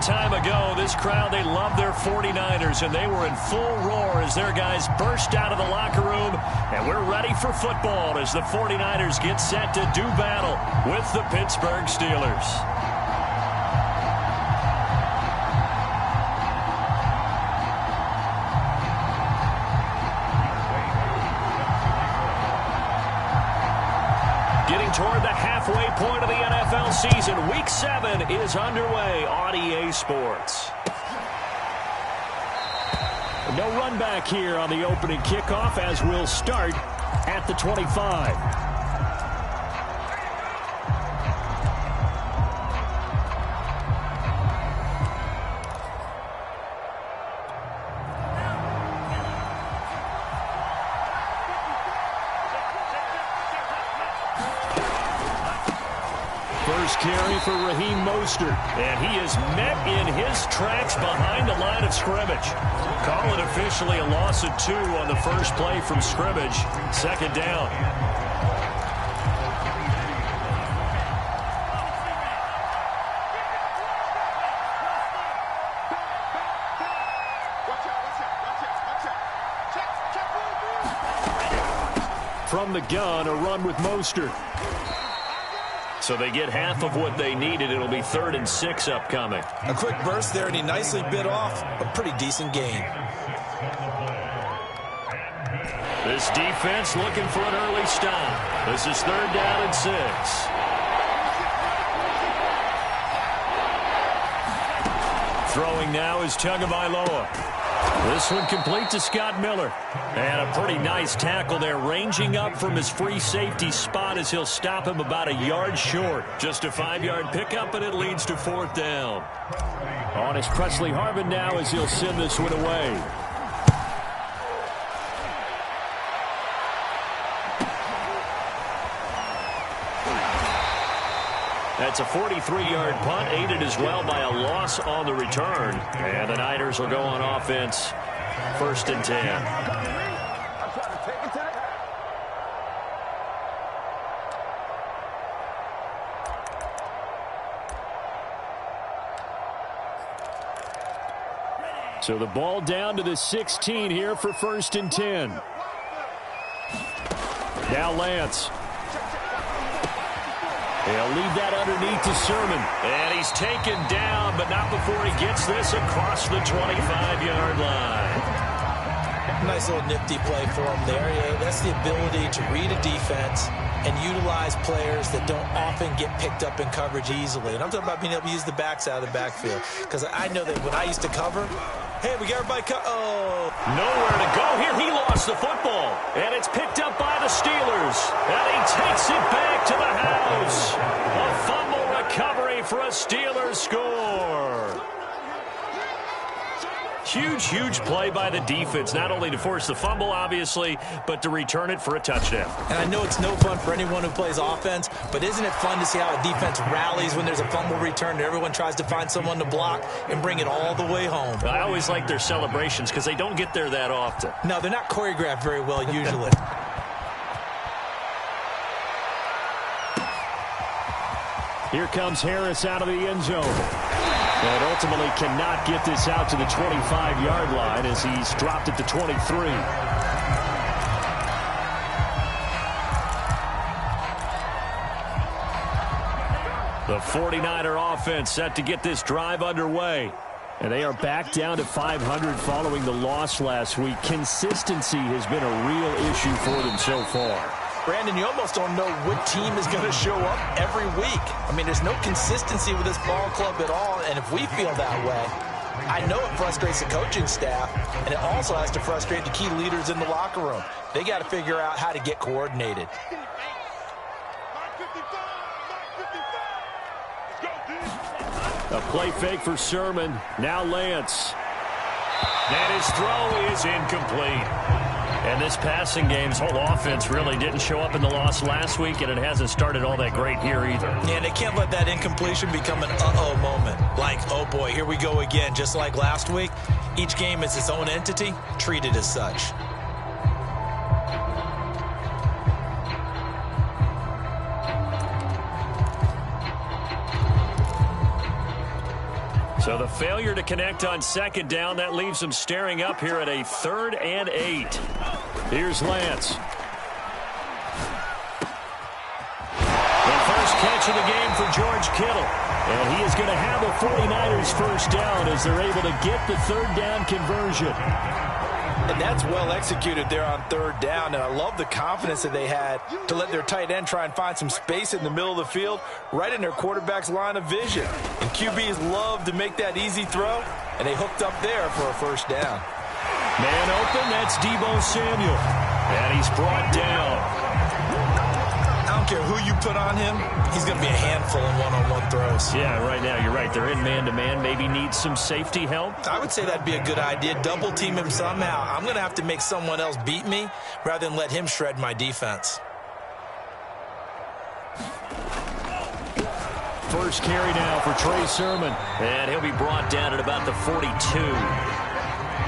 time ago, this crowd, they love their 49ers, and they were in full roar as their guys burst out of the locker room. And we're ready for football as the 49ers get set to do battle with the Pittsburgh Steelers. Getting toward the halfway point of the NFL season. Week 7 is underway on EA Sports. No run back here on the opening kickoff as we'll start at the 25. First carry for Raheem Mostert, and he is met in his tracks behind the line of scrimmage. Call it officially a loss of 2 on the first play from scrimmage. Second down. From the gun, a run with Mostert. So they get half of what they needed. It'll be 3rd and 6 upcoming. A quick burst there, and he nicely bit off a pretty decent gain. This defense looking for an early stop. This is 3rd down and 6. Throwing now is Tagovailoa. This one complete to Scott Miller. And a pretty nice tackle there, ranging up from his free safety spot as he'll stop him about a yard short. Just a 5-yard pickup, and it leads to 4th down. On is Presley Harvin now as he'll send this one away. That's a 43-yard punt, aided as well by a loss on the return. And the Niners will go on offense, 1st and 10. So the ball down to the 16 here for 1st and 10. Now Lance. He'll leave that underneath to Sermon. And he's taken down, but not before he gets this across the 25-yard line. Nice little nifty play for him there. Yeah, that's the ability to read a defense and utilize players that don't often get picked up in coverage easily. And I'm talking about being able to use the backs out of the backfield. Because I know that when I used to cover, hey, we got everybody oh. Nowhere to go here. He lost the football. And it's picked up by the Steelers. And he takes it back to the house. A fumble recovery for a Steelers score. Huge, huge play by the defense, not only to force the fumble, obviously, but to return it for a touchdown. And I know it's no fun for anyone who plays offense, but isn't it fun to see how a defense rallies when there's a fumble return and everyone tries to find someone to block and bring it all the way home? I always like their celebrations because they don't get there that often. No, they're not choreographed very well usually. Here comes Harris out of the end zone. And ultimately cannot get this out to the 25-yard line as he's dropped at the 23. The 49er offense set to get this drive underway. And they are back down to 500 following the loss last week. Consistency has been a real issue for them so far. Brandon, you almost don't know what team is going to show up every week. I mean, there's no consistency with this ball club at all, and if we feel that way, I know it frustrates the coaching staff, and it also has to frustrate the key leaders in the locker room. They got to figure out how to get coordinated. A play fake for Sermon. Now Lance. And his throw is incomplete. And this passing game's whole offense really didn't show up in the loss last week, and it hasn't started all that great here either. Yeah, they can't let that incompletion become an uh-oh moment. Like, oh boy, here we go again. Just like last week, each game is its own entity, treated as such. So So the failure to connect on second down, that leaves them staring up here at a 3rd and 8. Here's Lance. The first catch of the game for George Kittle. And he is going to have a 49ers first down as they're able to get the 3rd down conversion. And that's well executed there on 3rd down. And I love the confidence that they had to let their tight end try and find some space in the middle of the field, right in their quarterback's line of vision. And QBs love to make that easy throw, and they hooked up there for a first down. Man open, that's Deebo Samuel. And he's brought down. I don't care who you put on him, he's going to be a handful in one-on-one throws. Yeah, right now, you're right. They're in man-to-man. Maybe needs some safety help. I would say that'd be a good idea. Double team him somehow. I'm going to have to make someone else beat me rather than let him shred my defense. First carry now for Trey Sermon. And he'll be brought down at about the 42.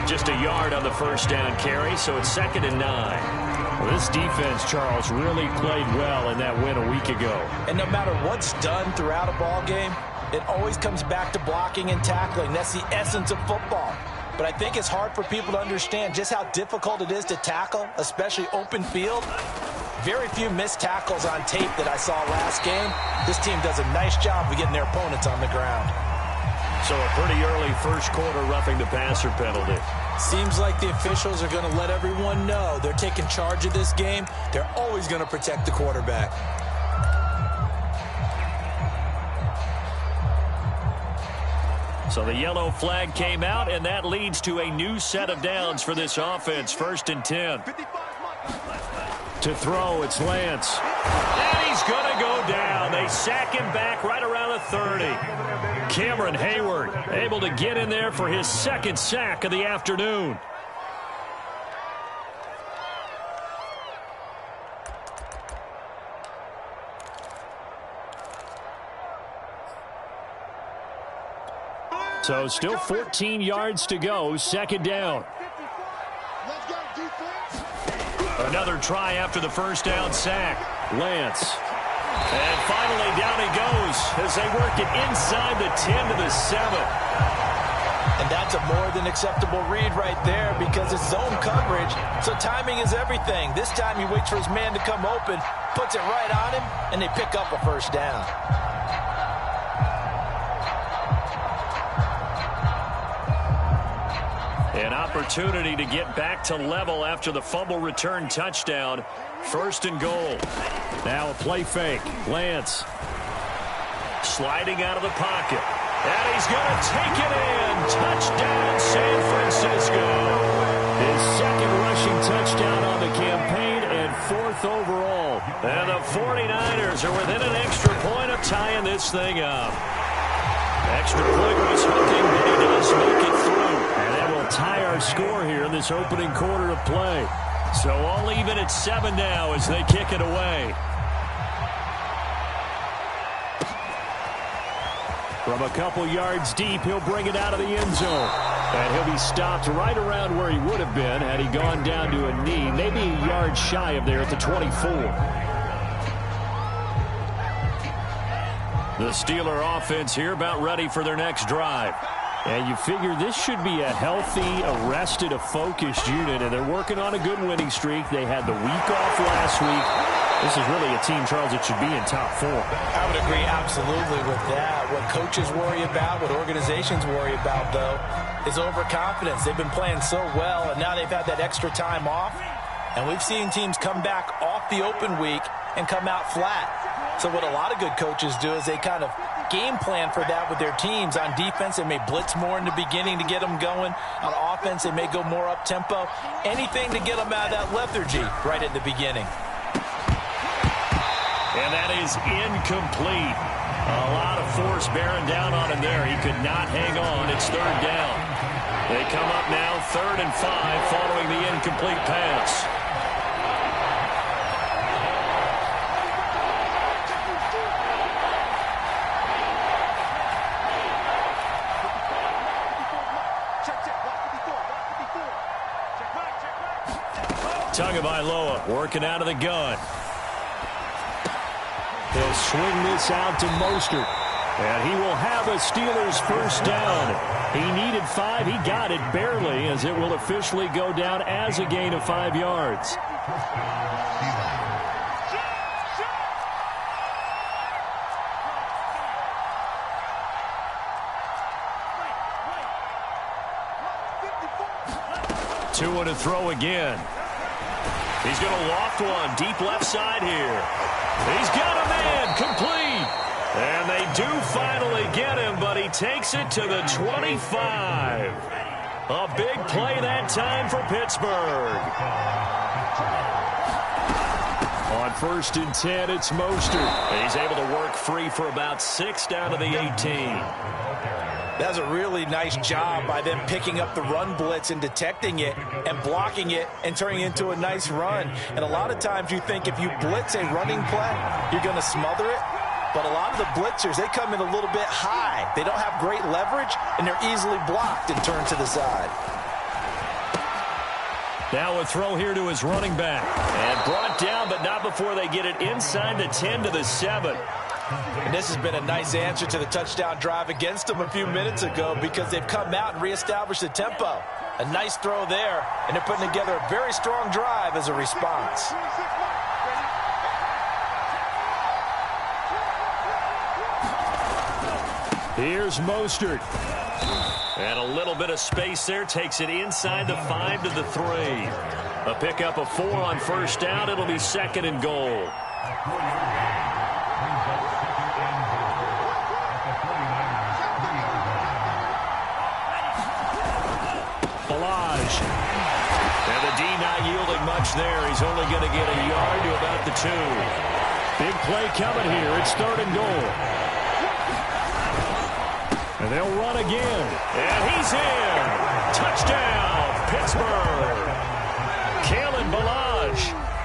Just a yard on the first down carry, so it's 2nd and 9. Well, this defense, Charles, really played well in that win a week ago. And no matter what's done throughout a ball game, it always comes back to blocking and tackling. That's the essence of football. But I think it's hard for people to understand just how difficult it is to tackle, especially open field. Very few missed tackles on tape that I saw last game. This team does a nice job of getting their opponents on the ground. So a pretty early first quarter roughing the passer penalty. Seems like the officials are going to let everyone know they're taking charge of this game. They're always going to protect the quarterback. So the yellow flag came out, and that leads to a new set of downs for this offense. 1st and 10. To throw, it's Lance. And he's going to go down. They sack him back right around the 30. Cameron Hayward able to get in there for his 2nd sack of the afternoon. So still 14 yards to go, 2nd down. Another try after the first down sack. Lance. And finally down he goes as they work it inside the 10 to the 7. And that's a more than acceptable read right there because it's zone coverage, so timing is everything. This time he waits for his man to come open, puts it right on him, and they pick up a first down. An opportunity to get back to level after the fumble return touchdown. 1st and goal. Now a play fake. Lance sliding out of the pocket. And he's going to take it in. Touchdown, San Francisco. His 2nd rushing touchdown on the campaign and 4th overall. And the 49ers are within an extra point of tying this thing up. Extra point was hooking, but he does make it through. And that will tie our score here in this opening quarter of play. So all even at 7 now as they kick it away. From a couple yards deep, he'll bring it out of the end zone. And he'll be stopped right around where he would have been had he gone down to a knee, maybe a yard shy of there at the 24. The Steeler offense here about ready for their next drive. And you figure this should be a healthy, arrested, a focused unit, and they're working on a good winning streak. They had the week off last week. This is really a team, Charles, that should be in top 4. I would agree absolutely with that. What coaches worry about, what organizations worry about, though, is overconfidence. They've been playing so well, and now they've had that extra time off. And we've seen teams come back off the open week and come out flat. So what a lot of good coaches do is they kind of game plan for that with their teams. On defense, they may blitz more in the beginning to get them going. On offense, they may go more up-tempo. Anything to get them out of that lethargy right at the beginning. And that is incomplete. A lot of force bearing down on him there. He could not hang on. It's 3rd down. They come up now 3rd and 5 following the incomplete pass. Tagovailoa working out of the gun. He'll swing this out to Mostert. And he will have a Steelers first down. He needed 5. He got it barely, as it will officially go down as a gain of 5 yards. Two to throw again. He's going to loft one deep left side here. He's got a man complete. And they do finally get him, but he takes it to the 25. A big play that time for Pittsburgh. On 1st and 10, it's Mostert. He's able to work free for about 6 down to the 18. That's a really nice job by them picking up the run blitz and detecting it and blocking it and turning it into a nice run. And a lot of times you think if you blitz a running play, you're going to smother it. But a lot of the blitzers, they come in a little bit high. They don't have great leverage, and they're easily blocked and turned to the side. Now a throw here to his running back. And brought down, but not before they get it inside the 10 to the 7. And this has been a nice answer to the touchdown drive against them a few minutes ago because they've come out and reestablished the tempo. A nice throw there, and they're putting together a very strong drive as a response. Here's Mostert. And a little bit of space there. Takes it inside the 5 to the 3. A pickup of 4 on first down. It'll be 2nd and goal. Balaj. And the D not yielding much there. He's only going to get a yard to about the 2. Big play coming here. It's 3rd and goal. And they'll run again. And he's in. Touchdown, Pittsburgh. Kalen Balaj,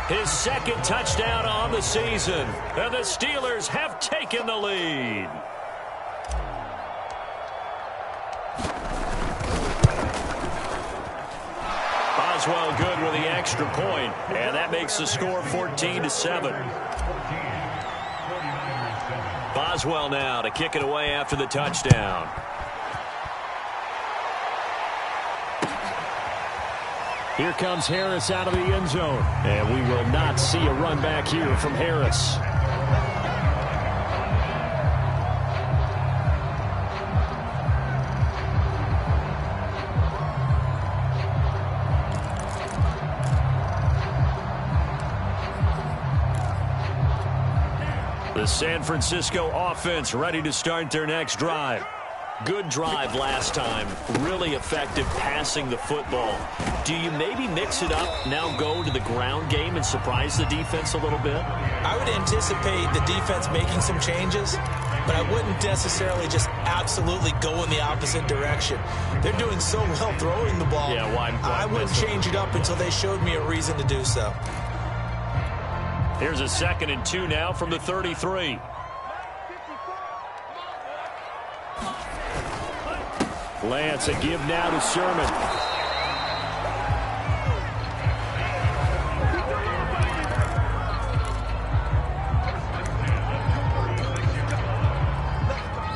his 2nd touchdown on the season. And the Steelers have taken the lead. Boswell good with the extra point. And that makes the score 14-7. Boswell now to kick it away after the touchdown. Here comes Harris out of the end zone. And we will not see a run back here from Harris. The San Francisco offense ready to start their next drive. Good drive last time. Really effective passing the football. Do you maybe mix it up, now go to the ground game and surprise the defense a little bit? I would anticipate the defense making some changes, but I wouldn't necessarily just absolutely go in the opposite direction. They're doing so well throwing the ball. Yeah, why I wouldn't change it up until they showed me a reason to do so. Here's a 2nd and 2 now from the 33. Lance, a give now to Sherman.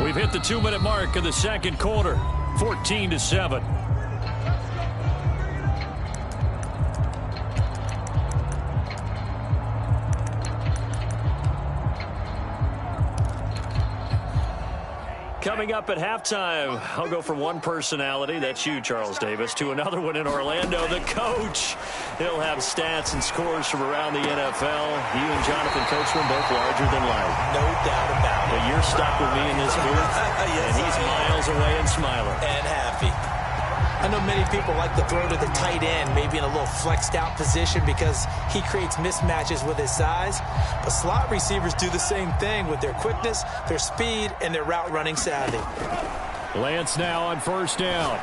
We've hit the 2-minute mark of the 2nd quarter. 14-7. Coming up at halftime, I'll go from one personality, that's you, Charles Davis, to another one in Orlando, the coach. He'll have stats and scores from around the NFL. You and Jonathan Coachman both larger than life. No doubt about it. But you're stuck with me in this booth, yes, and he's miles away and smiling. And happy. I know many people like to throw to the tight end, maybe in a little flexed out position because he creates mismatches with his size. But slot receivers do the same thing with their quickness, their speed, and their route running savvy. Lance now on first down.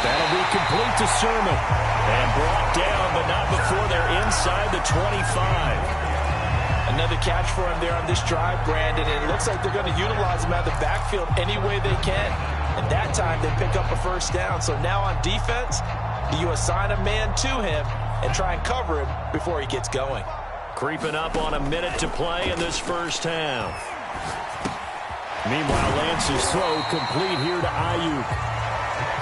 That'll be complete to Sherman. And brought down, but not before they're inside the 25. Another catch for him there on this drive, Brandon, and it looks like they're going to utilize him out of the backfield any way they can. And that time they pick up a first down. So now on defense, do you assign a man to him and try and cover him before he gets going? Creeping up on a minute to play in this first half. Meanwhile, Lance's throw complete here to Ayuk.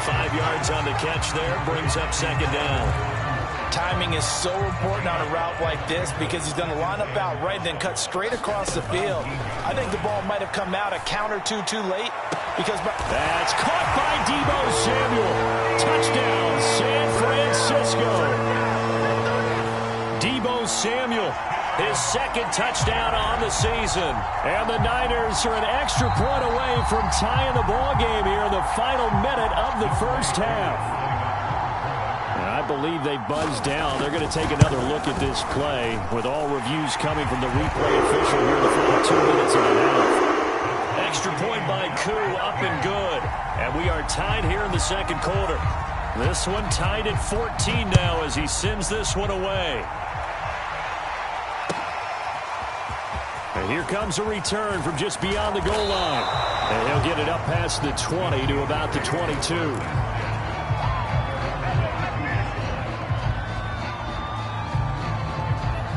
5 yards on the catch there, brings up second down. Timing is so important on a route like this because he's going to line up out right and then cut straight across the field. I think the ball might have come out a count or two too late. That's caught by Deebo Samuel. Touchdown, San Francisco. Deebo Samuel, his second touchdown on the season. And the Niners are an extra point away from tying the ball game here in the final minute of the first half. I believe they buzzed down. They're going to take another look at this play with all reviews coming from the replay official here in the final 2 minutes and a half. Extra point by Koo, up and good. And we are tied here in the second quarter. This one tied at 14 now as he sends this one away. And here comes a return from just beyond the goal line. And he'll get it up past the 20 to about the 22.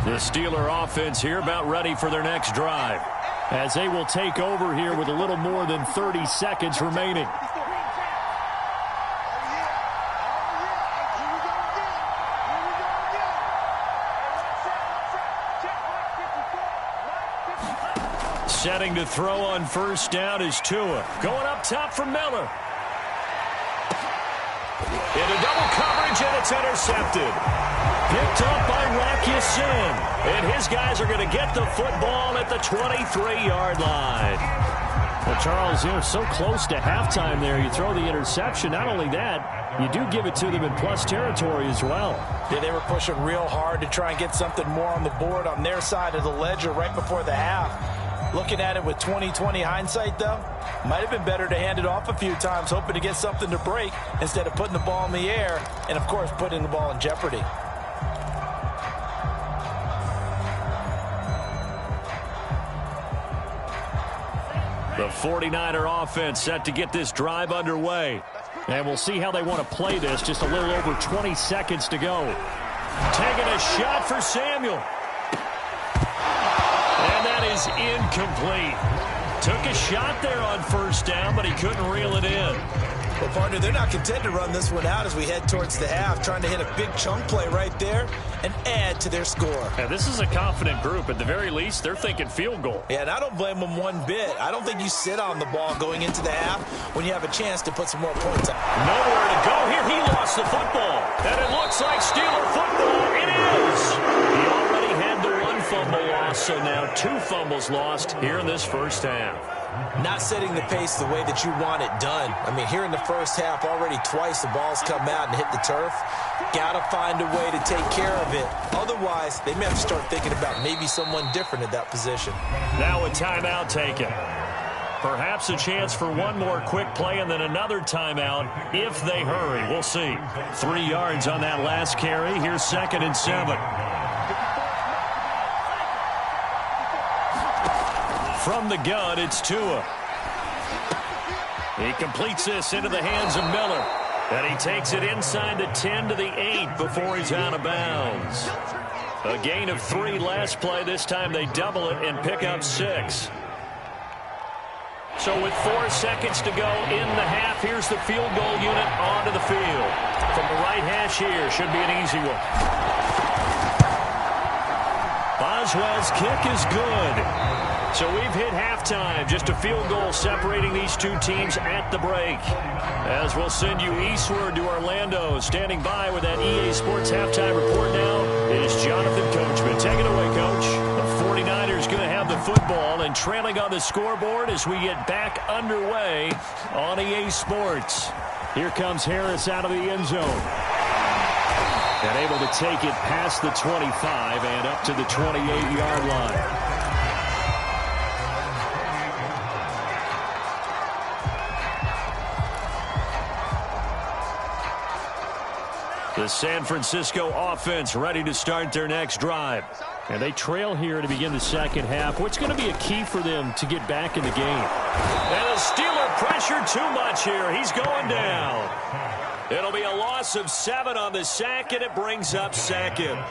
The Steeler offense here about ready for their next drive, as they will take over here with a little more than 30 seconds remaining. Setting to throw on first down is Tua. Going up top for Miller. Into double coverage, and it's intercepted. Picked up by Rocky Sin. And his guys are going to get the football at the 23-yard line. Well, Charles, you know, so close to halftime there. You throw the interception. Not only that, you do give it to them in plus territory as well. Yeah, they were pushing real hard to try and get something more on the board on their side of the ledger right before the half. Looking at it with 20/20 hindsight, though, might have been better to hand it off a few times, hoping to get something to break instead of putting the ball in the air and, of course, putting the ball in jeopardy. The 49er offense set to get this drive underway. And we'll see how they want to play this. Just a little over 20 seconds to go. Taking a shot for Samuel. And that is incomplete. Took a shot there on first down, but he couldn't reel it in. Well, partner, they're not content to run this one out as we head towards the half, trying to hit a big chunk play right there and add to their score. Yeah, this is a confident group. At the very least, they're thinking field goal. Yeah, and I don't blame them one bit. I don't think you sit on the ball going into the half when you have a chance to put some more points up. Nowhere to go here. He lost the football. And it looks like Steeler football. It is. He already had the one fumble loss, so now 2 fumbles lost here in this first half. Not setting the pace the way that you want it done. I mean, here in the first half, already twice the ball's come out and hit the turf. Got to find a way to take care of it. Otherwise, they may have to start thinking about maybe someone different at that position. Now a timeout taken. Perhaps a chance for one more quick play and then another timeout if they hurry. We'll see. 3 yards on that last carry. Here's 2nd and 7. From the gun, it's Tua. He completes this into the hands of Miller. And he takes it inside the 10 to the 8 before he's out of bounds. A gain of 3 last play. This time they double it and pick up 6. So with 4 seconds to go in the half, here's the field goal unit onto the field. From the right hash here, should be an easy one. Boswell's kick is good. So we've hit halftime. Just a field goal separating these two teams at the break. As we'll send you eastward to Orlando. Standing by with that EA Sports halftime report now is Jonathan Coachman. Take it away, Coach. The 49ers going to have the football and trailing on the scoreboard as we get back underway on EA Sports. Here comes Harris out of the end zone. And able to take it past the 25 and up to the 28-yard line. The San Francisco offense ready to start their next drive. And they trail here to begin the second half. What's going to be a key for them to get back in the game? And the Steeler pressure too much here. He's going down. It'll be a loss of 7 on the sack, and it brings up 2nd.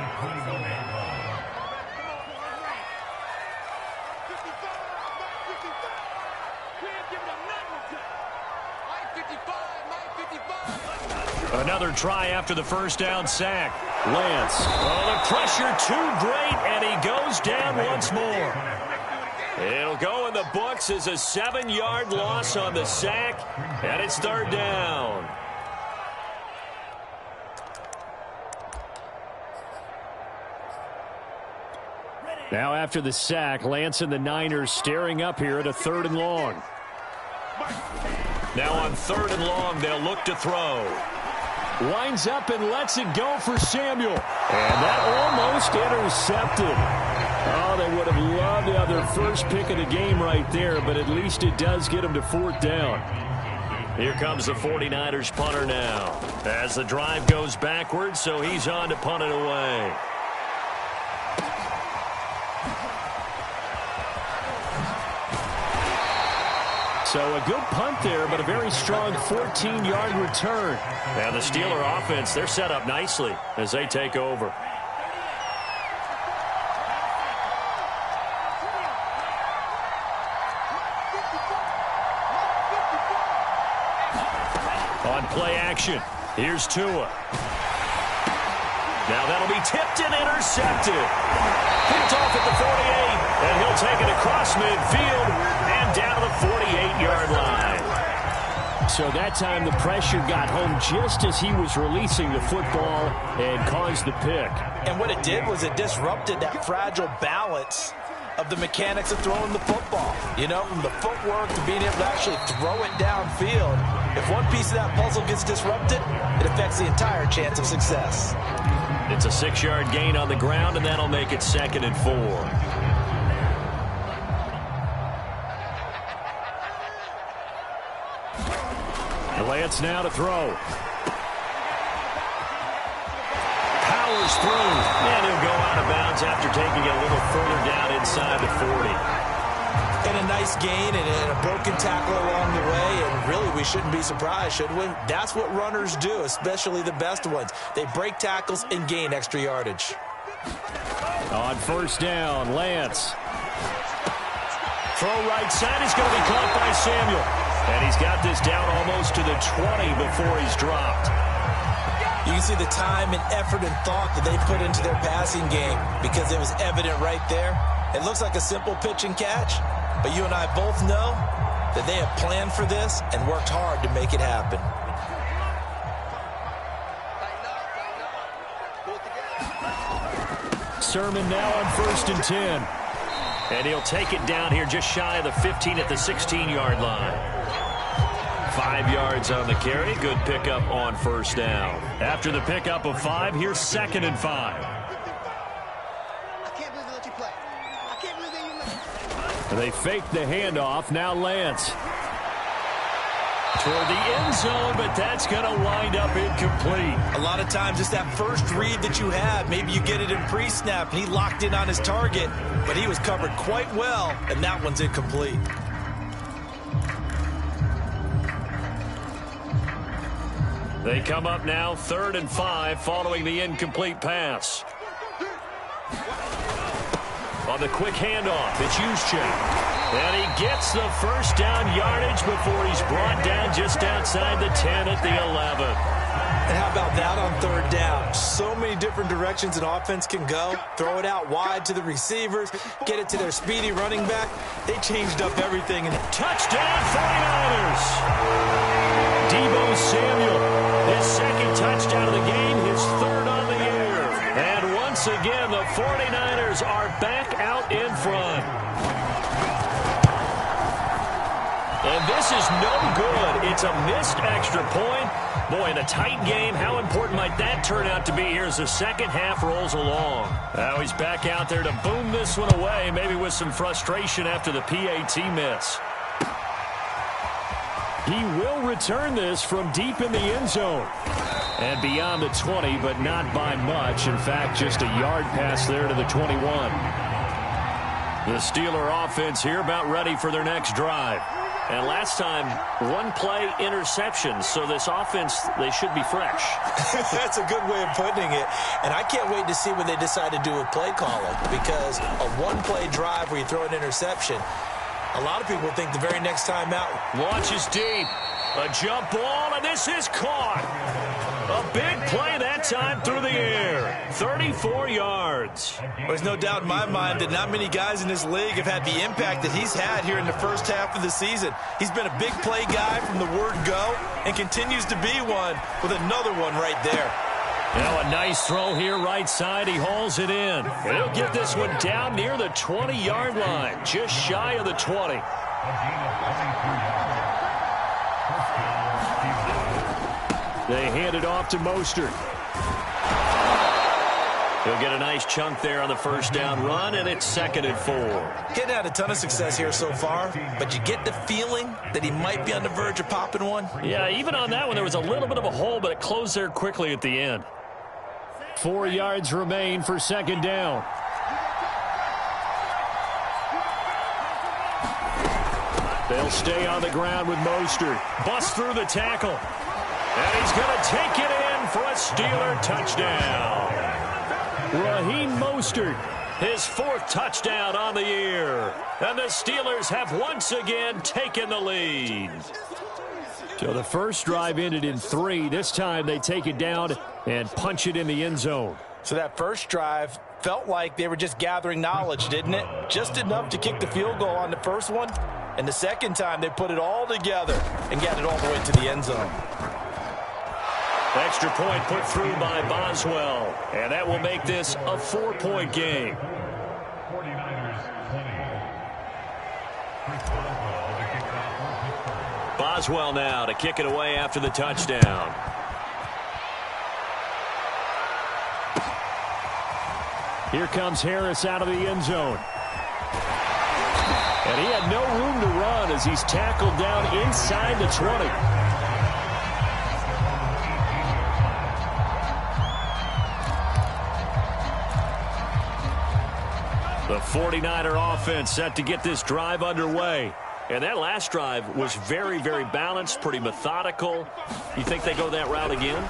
Another try after the first down sack. Lance. Oh, the pressure too great, and he goes down once more. It'll go in the books as a 7-yard loss on the sack, and it's third down. Now after the sack, Lance and the Niners staring up here at a 3rd and long. Now on 3rd and long, they'll look to throw. Winds up and lets it go for Samuel. And that almost intercepted. Oh, they would have loved to have their first pick of the game right there, but at least it does get them to 4th down. Here comes the 49ers punter now. As the drive goes backwards, so he's on to punt it away. So a good punt there, but a very strong 14-yard return. Now the Steeler offense, they're set up nicely as they take over. On play action, here's Tua. Now that'll be tipped and intercepted. Picked off at the 48, and he'll take it across midfield and down to the 48-yard line. So that time the pressure got home just as he was releasing the football and caused the pick. And what it did was it disrupted that fragile balance of the mechanics of throwing the football. You know, from the footwork to being able to actually throw it downfield. If one piece of that puzzle gets disrupted, it affects the entire chance of success. It's a 6-yard gain on the ground, and that'll make it 2nd and 4. Lance now to throw. Powers through, and he'll go out of bounds after taking it a little further down inside the 40. And a nice gain and a broken tackle along the way, and really we shouldn't be surprised, should we? That's what runners do, especially the best ones. They break tackles and gain extra yardage. On 1st down, Lance. Throw right side is going to be caught by Samuel. And he's got this down almost to the 20 before he's dropped. You can see the time and effort and thought that they put into their passing game because it was evident right there. It looks like a simple pitch and catch, but you and I both know that they have planned for this and worked hard to make it happen. Sermon now on 1st and 10. And he'll take it down here just shy of the 15 at the 16-yard line. 5 yards on the carry. Good pickup on 1st down. After the pickup of 5, here's 2nd and 5. I can't believe they let you play. I can't believe they let you. They fake the handoff. Now Lance. Toward the end zone, but that's going to wind up incomplete. A lot of times it's that first read that you have. Maybe you get it in pre-snap, and he locked in on his target, but he was covered quite well, and that one's incomplete. They come up now 3rd and 5 following the incomplete pass. On the quick handoff, it's Juszczyk. And he gets the 1st down yardage before he's brought down just outside the 10 at the 11. And how about that on 3rd down? So many different directions an offense can go. Throw it out wide to the receivers, get it to their speedy running back. They changed up everything. And touchdown 49ers! Deebo Samuel, his 2nd touchdown of the game, his 3rd on the year. And once again, the 49ers are back out in front. And this is no good. It's a missed extra point. Boy, in a tight game, how important might that turn out to be here as the second half rolls along? Now he's back out there to boom this one away, maybe with some frustration after the PAT miss. He will return this from deep in the end zone. And beyond the 20, but not by much. In fact, just a yard pass there to the 21. The Steeler offense here about ready for their next drive. And last time, 1-play interception. So this offense, they should be fresh. That's a good way of putting it. And I can't wait to see what they decide to do with play calling. Because a 1-play drive where you throw an interception, a lot of people think the very next time out. Launches deep. A jump ball, and And this is caught. A big play that time through the air. 34 yards. There's no doubt in my mind that not many guys in this league have had the impact that he's had here in the first half of the season. He's been a big play guy from the word go and continues to be one with another one right there. Now a nice throw here right side. He hauls it in. And he'll get this one down near the 20-yard line, just shy of the 20. They hand it off to Mostert. He'll get a nice chunk there on the first down run, and it's 2nd and 4. Getting had a ton of success here so far, but you get the feeling that he might be on the verge of popping one. Yeah, even on that one, there was a little bit of a hole, but it closed there quickly at the end. 4 yards remain for 2nd down. They'll stay on the ground with Mostert. Bust through the tackle. And he's going to take it in for a Steeler touchdown. Raheem Mostert, his 4th touchdown on the year. And the Steelers have once again taken the lead. So the first drive ended in 3. This time they take it down and punch it in the end zone. So that first drive felt like they were just gathering knowledge, didn't it? Just enough to kick the field goal on the first one. And the second time they put it all together and got it all the way to the end zone. Extra point put through by Boswell. And that will make this a 4-point game. Boswell now to kick it away after the touchdown. Here comes Harris out of the end zone. And he had no room to run as he's tackled down inside the 20. The 49er offense set to get this drive underway. And that last drive was very, very balanced, pretty methodical. You think they go that route again?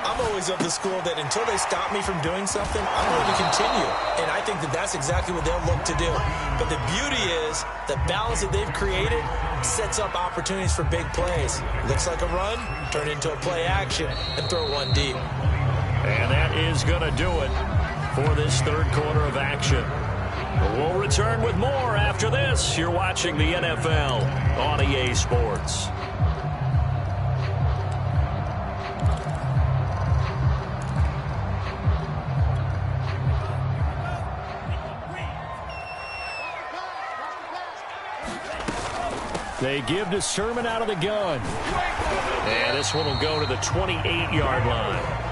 I'm always of the school that until they stop me from doing something, I'm going to continue. And I think that that's exactly what they'll look to do. But the beauty is the balance that they've created sets up opportunities for big plays. Looks like a run, turn into a play action, and throw one deep. And that is going to do it for this third quarter of action. We'll return with more after this. You're watching the NFL on EA Sports. They give to Sermon out of the gun. And this one will go to the 28-yard line.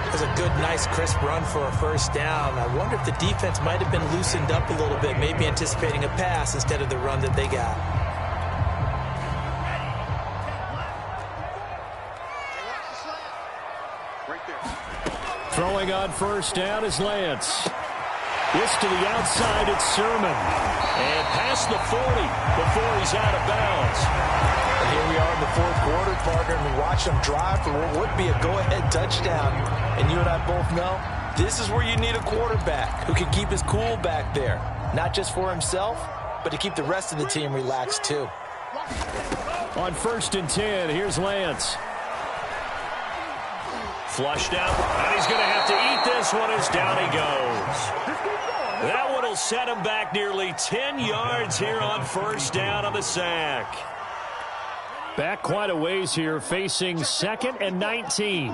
It was a good, nice, crisp run for a first down. I wonder if the defense might have been loosened up a little bit, maybe anticipating a pass instead of the run that they got. Throwing on first down is Lance. This to the outside, it's Sermon. And past the 40 before he's out of bounds. And here we are in the fourth quarter, partner, and we watch them drive for what would be a go-ahead touchdown. And you and I both know this is where you need a quarterback who can keep his cool back there. Not just for himself, but to keep the rest of the team relaxed too. On 1st and 10, here's Lance. Flushed out, and he's going to have to eat this one as down he goes. That one will set him back nearly 10 yards here on first down on the sack. Back quite a ways here, facing 2nd and 19.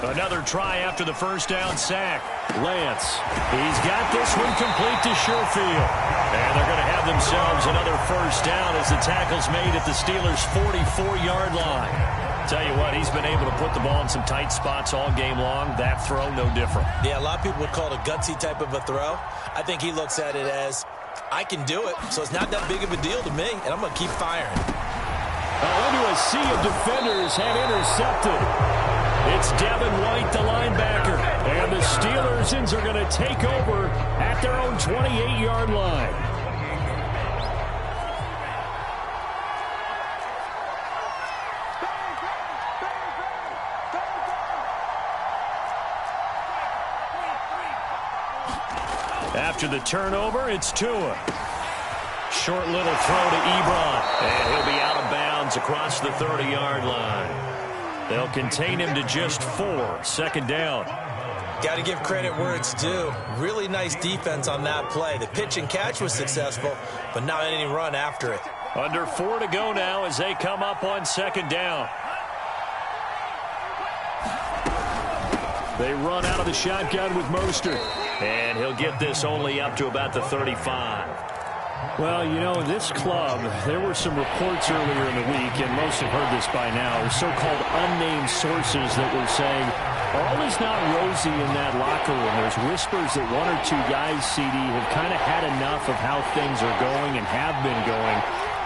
Another try after the first down sack. Lance, he's got this one complete to Sherfield. And they're going to have themselves another first down as the tackle's made at the Steelers' 44-yard line. Tell you what, he's been able to put the ball in some tight spots all game long. That throw, no different. Yeah, a lot of people would call it a gutsy type of a throw. I think he looks at it as, I can do it, so it's not that big of a deal to me, and I'm going to keep firing. Into a sea of defenders and intercepted. It's Devin White, the linebacker. And the Steelers are going to take over at their own 28-yard line. After the turnover, it's Tua. Short little throw to Ebron. And he'll be out of bounds across the 30-yard line. They'll contain him to just 4. Second down. Got to give credit where it's due. Really nice defense on that play. The pitch and catch was successful, but not any run after it. Under 4 to go now as they come up on second down. They run out of the shotgun with Mostert. And he'll get this only up to about the 35. Well, you know, this club, there were some reports earlier in the week, and most have heard this by now, so-called unnamed sources that were saying, all is not rosy in that locker room. There's whispers that 1 or 2 guys, CD, have kind of had enough of how things are going and have been going.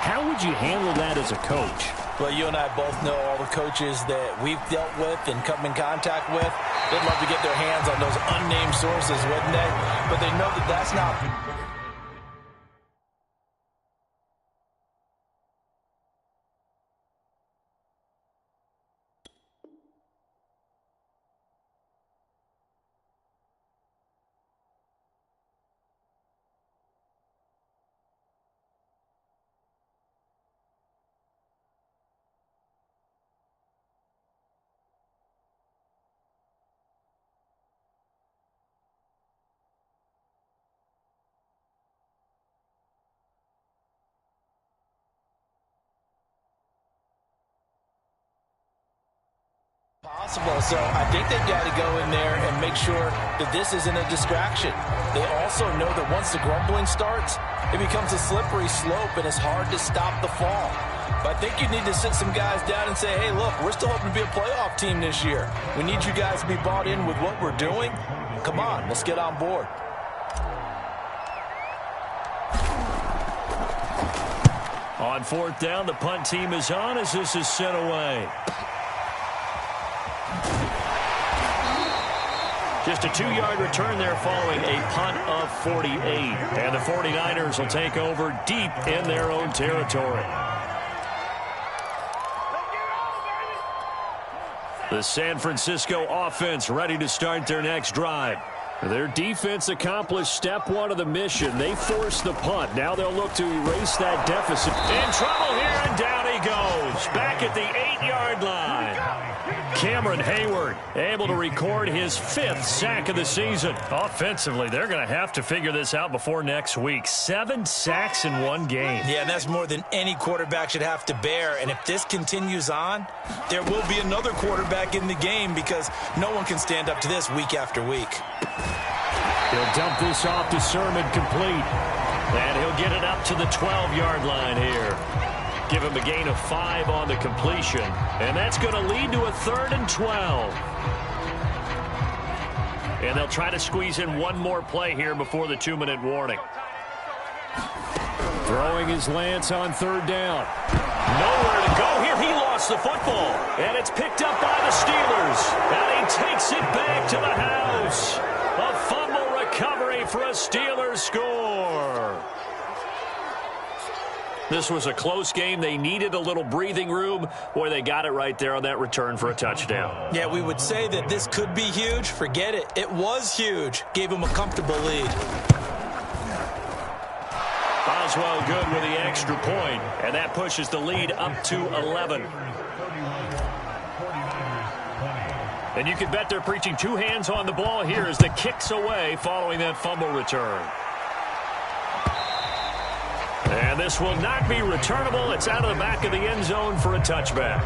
How would you handle that as a coach? Well, you and I both know all the coaches that we've dealt with and come in contact with. They'd love to get their hands on those unnamed sources, wouldn't they? But they know that that's not... possible. So I think they've got to go in there and make sure that this isn't a distraction. They also know that once the grumbling starts, it becomes a slippery slope and it's hard to stop the fall. But I think you need to sit some guys down and say, hey, look, we're still hoping to be a playoff team this year. We need you guys to be bought in with what we're doing. Come on, let's get on board. On 4th down, the punt team is on as this is sent away. Just a 2-yard return there following a punt of 48. And the 49ers will take over deep in their own territory. The San Francisco offense ready to start their next drive. Their defense accomplished step 1 of the mission. They forced the punt. Now they'll look to erase that deficit. In trouble here, and down he goes. Back at the 8-yard line. Cameron Hayward able to record his 5th sack of the season. Offensively, they're going to have to figure this out before next week. 7 sacks in 1 game. Yeah, and that's more than any quarterback should have to bear. And if this continues on, there will be another quarterback in the game because no one can stand up to this week after week. He'll dump this off to Sermon complete. And he'll get it up to the 12-yard line here. Give him a gain of 5 on the completion. And that's going to lead to a 3rd and 12. And they'll try to squeeze in one more play here before the 2-minute warning. Throwing his Lance on 3rd down. Nowhere to go here. He lost the football. And it's picked up by the Steelers. And he takes it back to the house. A fumble recovery for a Steelers score. This was a close game. They needed a little breathing room. Boy, they got it right there on that return for a touchdown. Yeah, we would say that this could be huge. Forget it. It was huge. Gave him a comfortable lead. Boswell good with the extra point, and that pushes the lead up to 11. And you can bet they're preaching 2 hands on the ball here as the kick's away following that fumble return. And this will not be returnable. It's out of the back of the end zone for a touchback.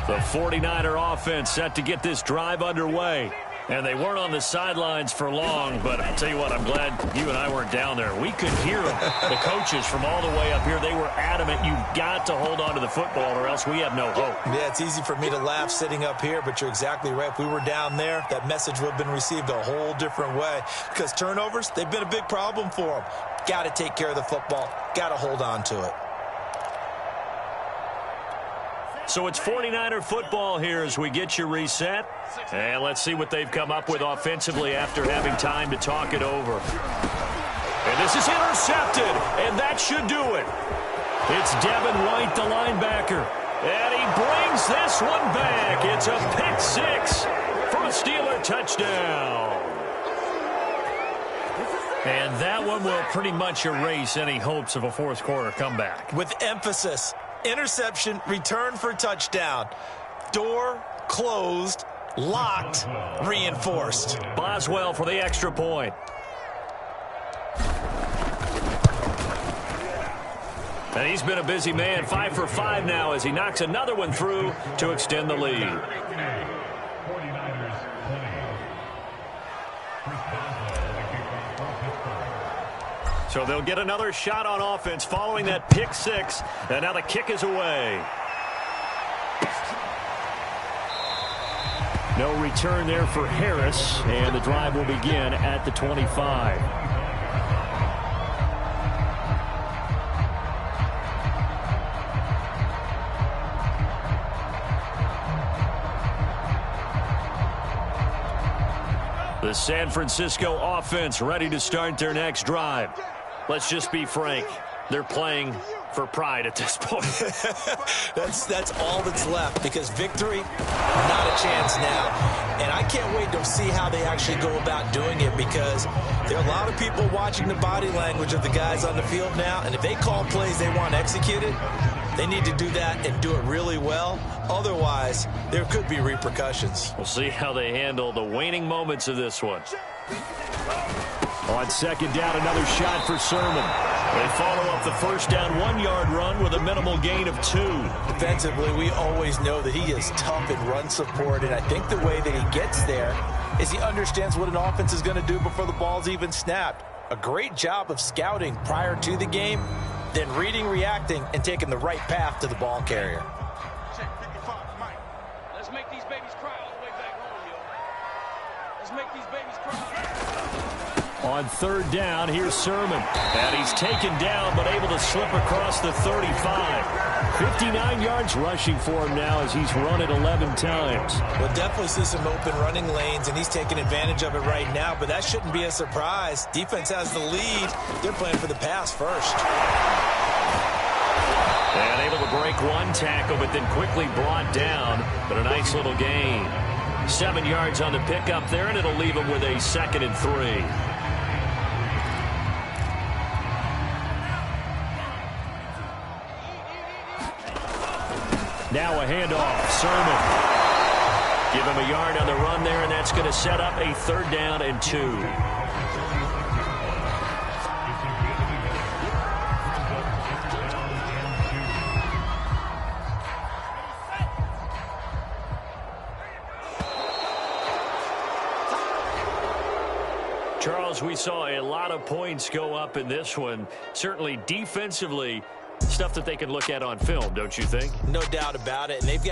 The 49er offense set to get this drive underway. And they weren't on the sidelines for long, but I'll tell you what, I'm glad you and I weren't down there. We could hear them, the coaches from all the way up here. They were adamant, you've got to hold on to the football or else we have no hope. Yeah, it's easy for me to laugh sitting up here, but you're exactly right. If we were down there, that message would have been received a whole different way. Because turnovers, they've been a big problem for them. Got to take care of the football. Got to hold on to it. So it's 49er football here as we get you reset. And let's see what they've come up with offensively after having time to talk it over. And this is intercepted, and that should do it. It's Devin White, the linebacker. And he brings this one back. It's a pick six for a Steeler touchdown. And that one will pretty much erase any hopes of a fourth quarter comeback. With emphasis, interception, return for touchdown. Door closed, locked, reinforced. Boswell for the extra point. And he's been a busy man, 5 for 5 now as he knocks another one through to extend the lead. So they'll get another shot on offense following that pick six. And now the kick is away. No return there for Harris, and the drive will begin at the 25. The San Francisco offense ready to start their next drive. Let's just be frank. They're playing for pride at this point. That's all that's left, because victory, not a chance now. And I can't wait to see how they actually go about doing it, because there are a lot of people watching the body language of the guys on the field now, and if they call plays they want executed, they need to do that and do it really well. Otherwise, there could be repercussions. We'll see how they handle the waning moments of this one. On second down, another shot for Sermon. They follow up the first down 1-yard run with a minimal gain of 2. Defensively, we always know that he is tough in run support, and I think the way that he gets there is he understands what an offense is going to do before the ball's even snapped. A great job of scouting prior to the game, then reading, reacting, and taking the right path to the ball carrier. Let's make these babies cry all the way back home, yo. Let's make these babies cry. On third down, here's Sermon. And he's taken down, but able to slip across the 35. 59 yards rushing for him now as he's run it 11 times. We'll definitely see some open running lanes, and he's taking advantage of it right now, but that shouldn't be a surprise. Defense has the lead. They're playing for the pass first. And able to break one tackle, but then quickly brought down. But a nice little gain. 7 yards on the pickup there, and it'll leave him with a 2nd and 3. Now a handoff. Sermon. Give him a yard on the run there, and that's going to set up a 3rd down and 2. Charles, we saw a lot of points go up in this one. Certainly defensively, stuff that they can look at on film, don't you think? No doubt about it, and they've got to